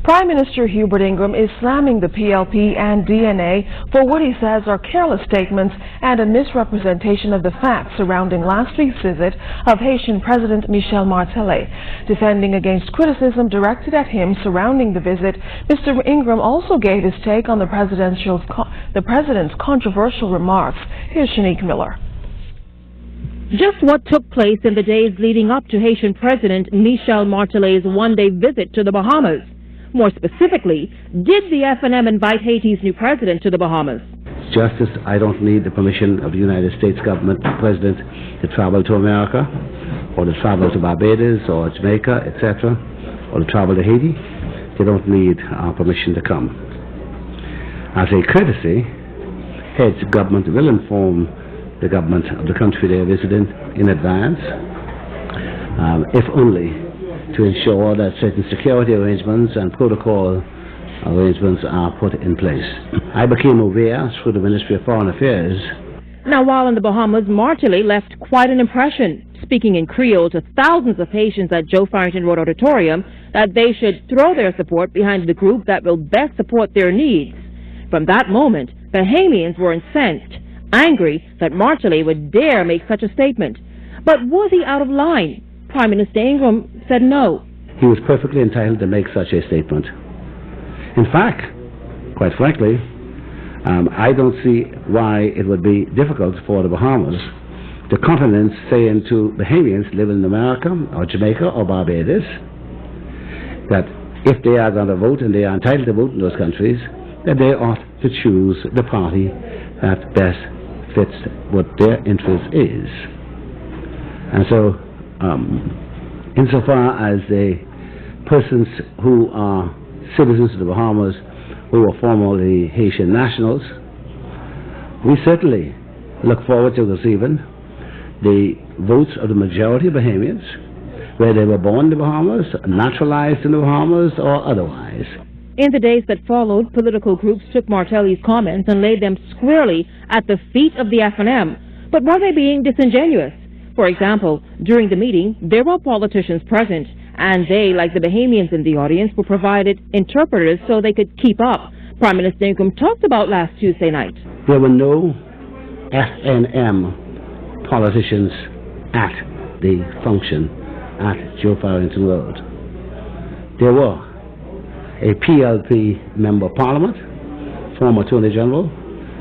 Prime Minister Hubert Ingraham is slamming the PLP and DNA for what he says are careless statements and a misrepresentation of the facts surrounding last week's visit of Haitian President Michel Martelly. Defending against criticism directed at him surrounding the visit, Mr. Ingraham also gave his take on the president's controversial remarks. Here's Shanique Miller. Just what took place in the days leading up to Haitian President Michel Martelly's one-day visit to the Bahamas? More specifically, did the FNM invite Haiti's new president to the Bahamas? Justice, I don't need the permission of the United States government, the president, to travel to America, or to travel to Barbados, or Jamaica, etc., or to travel to Haiti. They don't need our permission to come. As a courtesy, heads of government will inform the government of the country they are visiting in advance, if only to ensure that certain security arrangements and protocol arrangements are put in place. I became aware through the Ministry of Foreign Affairs. Now, while in the Bahamas, Martelly left quite an impression, speaking in Creole to thousands of Haitians at Joe Farrington Road Auditorium, that they should throw their support behind the group that will best support their needs. From that moment, Bahamians were incensed, angry that Martelly would dare make such a statement. But was he out of line? Prime Minister Ingraham said no. He was perfectly entitled to make such a statement. In fact, quite frankly, I don't see why it would be difficult for the Bahamas to countenance saying to Bahamians living in America or Jamaica or Barbados that if they are going to vote and they are entitled to vote in those countries, that they ought to choose the party that best fits what their interest is. And so, insofar as the persons who are citizens of the Bahamas who are formerly Haitian nationals, we certainly look forward to receiving the votes of the majority of Bahamians, whether they were born in the Bahamas, naturalized in the Bahamas, or otherwise. In the days that followed, political groups took Martelly's comments and laid them squarely at the feet of the FNM. But were they being disingenuous? For example, during the meeting, there were politicians present, and they, like the Bahamians in the audience, were provided interpreters so they could keep up. Prime Minister Ingraham talked about last Tuesday night. There were no FNM politicians at the function at Joe Farrington Road. There were a PLP Member of Parliament, former Attorney General,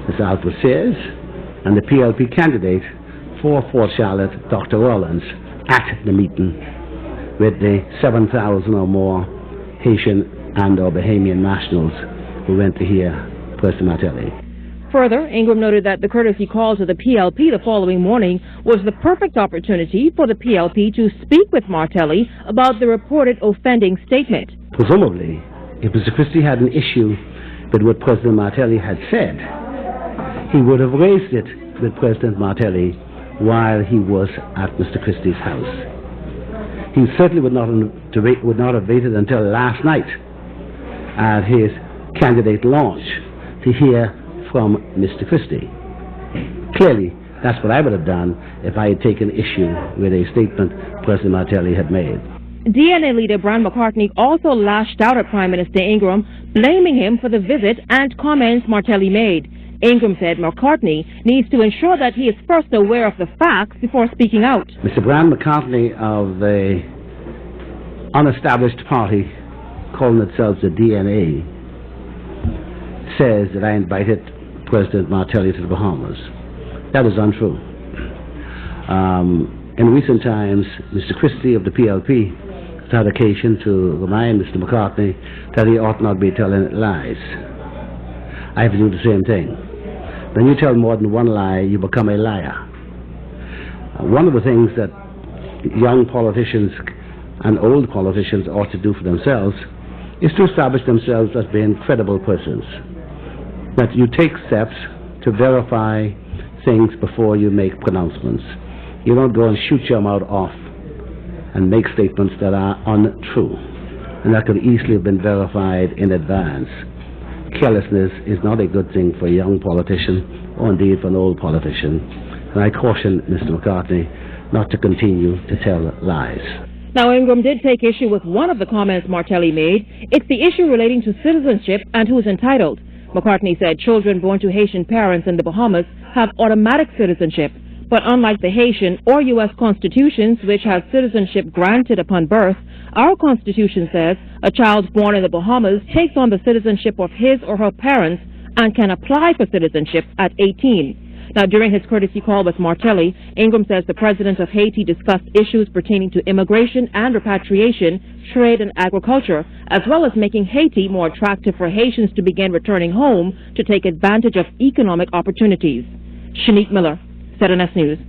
Mr. Alfred Sears, and the PLP candidate for Fort Charlotte, Dr. Rollins, at the meeting with the 7,000 or more Haitian and or Bahamian nationals who went to hear President Martelly. Further, Ingraham noted that the courtesy call to the PLP the following morning was the perfect opportunity for the PLP to speak with Martelly about the reported offending statement. Presumably, if Mr. Christie had an issue with what President Martelly had said, he would have raised it with President Martelly while he was at Mr. Christie's house. He certainly would not have waited until last night at his candidate launch to hear from Mr. Christie. Clearly, that's what I would have done if I had taken issue with a statement President Martelly had made. DNA leader Brian McCartney also lashed out at Prime Minister Ingraham, blaming him for the visit and comments Martelly made. Ingraham said McCartney needs to ensure that he is first aware of the facts before speaking out. Mr. Brian McCartney of the unestablished party calling itself the DNA says that I invited President Martelly to the Bahamas. That is untrue. In recent times, Mr. Christie of the PLP has had occasion to remind Mr. McCartney that he ought not be telling lies. I have to do the same thing. When you tell more than one lie, you become a liar. One of the things that young politicians and old politicians ought to do for themselves is to establish themselves as being credible persons. That you take steps to verify things before you make pronouncements. You don't go and shoot your mouth off and make statements that are untrue and that could easily have been verified in advance. Carelessness is not a good thing for a young politician or indeed for an old politician. And I caution Mr. McCartney not to continue to tell lies. Now, Ingram did take issue with one of the comments Martelli made. It's the issue relating to citizenship and who's entitled. McCartney said children born to Haitian parents in the Bahamas have automatic citizenship. But unlike the Haitian or U.S. constitutions, which have citizenship granted upon birth, our Constitution says a child born in the Bahamas takes on the citizenship of his or her parents and can apply for citizenship at 18. Now, during his courtesy call with Martelli, Ingram says the president of Haiti discussed issues pertaining to immigration and repatriation, trade and agriculture, as well as making Haiti more attractive for Haitians to begin returning home to take advantage of economic opportunities. Shanique Miller, 7S News.